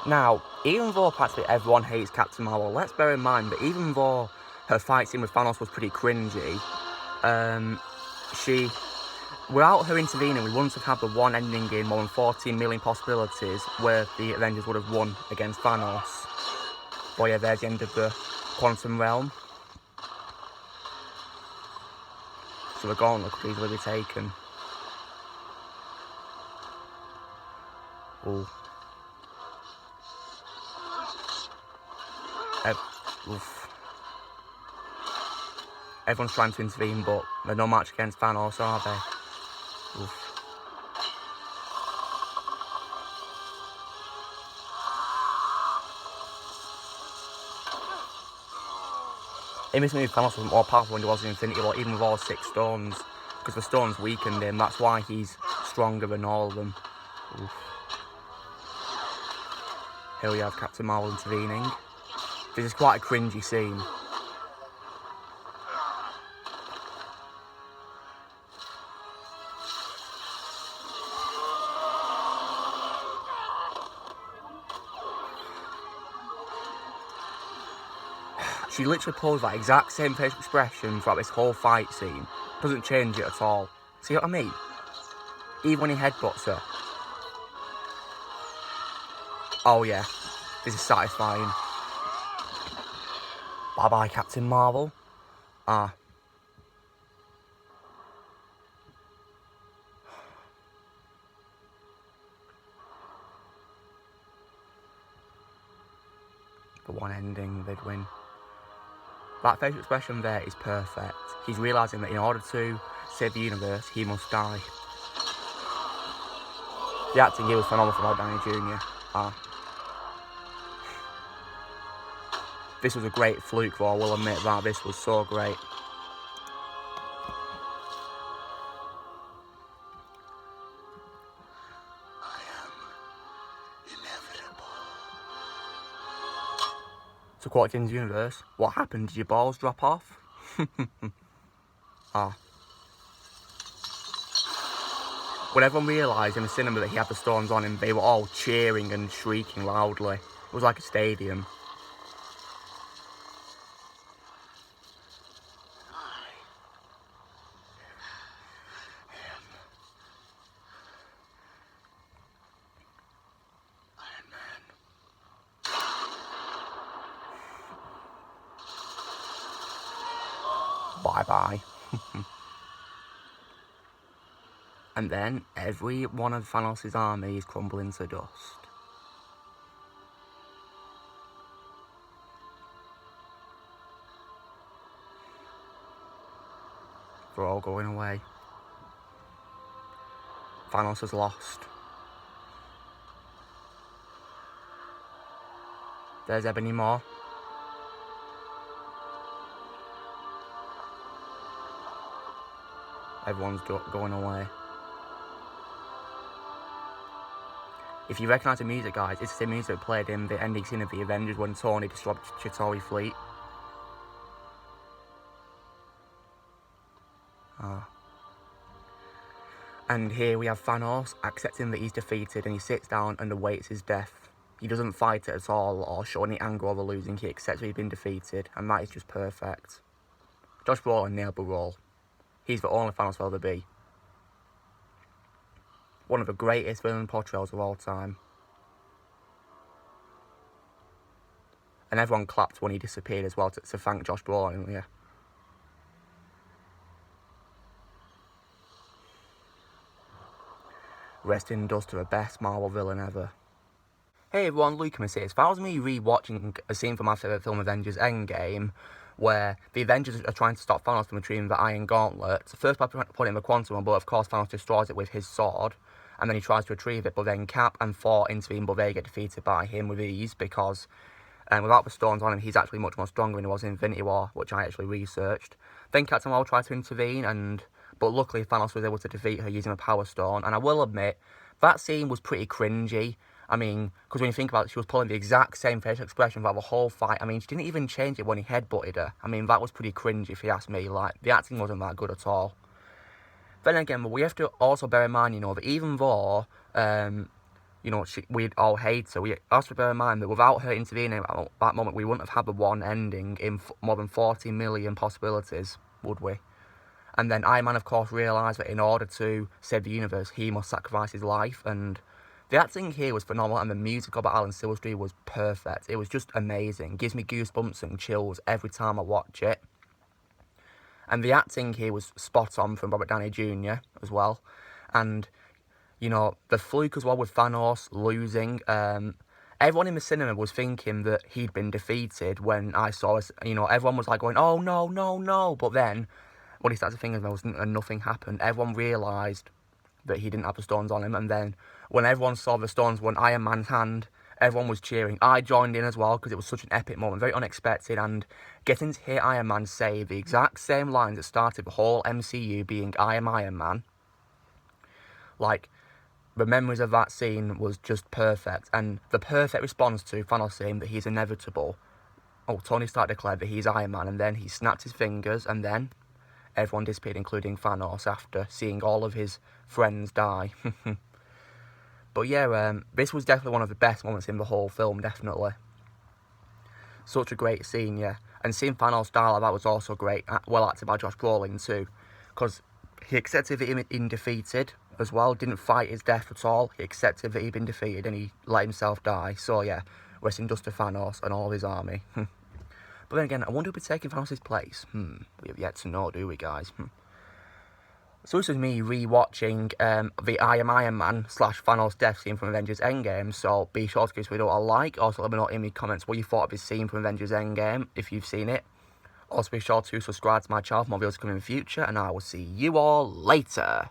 Now, even though practically everyone hates Captain Marvel, let's bear in mind that even though her fight scene with Thanos was pretty cringy, without her intervening, we wouldn't have had the one ending in more than 14 million possibilities where the Avengers would have won against Thanos. But yeah, there's the end of the quantum realm. So the gauntlet could easily be taken. Ooh. Oof. Everyone's trying to intervene, but they're no match against Thanos, are they? Oof. It makes me think Thanos was more powerful when he was in Infinity War, even with all 6 stones. Because the stones weakened him, that's why he's stronger than all of them. Oof. Here we have Captain Marvel intervening. This is quite a cringy scene. She literally pulls that exact same facial expression throughout this whole fight scene. Doesn't change it at all. See what I mean? Even when he headbutts her. Oh yeah, this is satisfying. Bye bye, Captain Marvel. Ah. The one ending, they'd win. That facial expression there is perfect. He's realising that in order to save the universe, he must die. The acting here was phenomenal from Robert Downey Jr. Ah. This was a great fluke, though, I will admit that. This was so great. To quote James Universe, what happened? Did your balls drop off? Ah. When everyone realised in the cinema that he had the stones on him, they were all cheering and shrieking loudly. It was like a stadium. Bye-bye. And then every one of Thanos' army is crumbling to dust. They're all going away. Thanos has lost. There's Ebony Maw. Everyone's going away. If you recognise the music, guys, it's the same music that played in the ending scene of the Avengers when Tony destroyed Chitauri fleet. And here we have Thanos accepting that he's defeated, and he sits down and awaits his death. He doesn't fight it at all or show any anger over losing. He accepts that he's been defeated, and that is just perfect. Josh Brolin nailed the role. He's the only Thanos will ever be. One of the greatest villain portrayals of all time. And everyone clapped when he disappeared as well to thank Josh Brolin, yeah. Rest in dust to the best Marvel villain ever. Hey everyone, Luke here. If that was me rewatching a scene from my favourite film, Avengers Endgame, where the Avengers are trying to stop Thanos from retrieving the Iron Gauntlet. First by putting in the quantum one, but of course Thanos destroys it with his sword, and then he tries to retrieve it, but then Cap and Thor intervene, but they get defeated by him with ease, because without the stones on him, he's actually much more stronger than he was in Infinity War, which I actually researched. Then Captain Marvel tried to intervene, but luckily Thanos was able to defeat her using a Power Stone, and I will admit, that scene was pretty cringy. I mean, because when you think about it, she was pulling the exact same facial expression throughout the whole fight. I mean, she didn't even change it when he headbutted her. I mean, that was pretty cringy if you ask me. Like, the acting wasn't that good at all. Then again, but we have to also bear in mind, you know, that even though you know, we'd all hate her. We also bear in mind that without her intervening at that moment, we wouldn't have had the one ending in more than 40 million possibilities, would we? And then Iron Man, of course, realised that in order to save the universe, he must sacrifice his life. And the acting here was phenomenal, and the music by Alan Silvestri was perfect. It was just amazing. Gives me goosebumps and chills every time I watch it. And the acting here was spot on from Robert Downey Jr. as well. And, you know, the fluke as well with Thanos losing. Everyone in the cinema was thinking that he'd been defeated when I saw us. You know, everyone was like going, oh, no, no, no. But then, when he started to think there was nothing happened, everyone realised that he didn't have the stones on him. And then, when everyone saw the stones on Iron Man's hand, everyone was cheering. I joined in as well because it was such an epic moment, very unexpected, and getting to hear Iron Man say the exact same lines that started the whole MCU being I am Iron Man, like, the memories of that scene was just perfect, and the perfect response to Thanos saying that he's inevitable. Oh, Tony Stark declared that he's Iron Man, and then he snapped his fingers, and then everyone disappeared, including Thanos, after seeing all of his friends die. But yeah, this was definitely one of the best moments in the whole film, definitely. Such a great scene, yeah. And seeing Thanos die like that was also great, well acted by Josh Brolin too, because he accepted that he'd been defeated as well, didn't fight his death at all. He accepted that he'd been defeated and he let himself die. So yeah, rest in dust to Thanos and all his army. But then again, I wonder who would be taking Thanos' place. We have yet to know, do we, guys? So this was me rewatching the I Am Iron Man / Thanos death scene from Avengers Endgame. So be sure to give this video a like. Also let me know in the comments what you thought of this scene from Avengers Endgame, if you've seen it. Also be sure to subscribe to my channel for more videos coming in the future. And I will see you all later.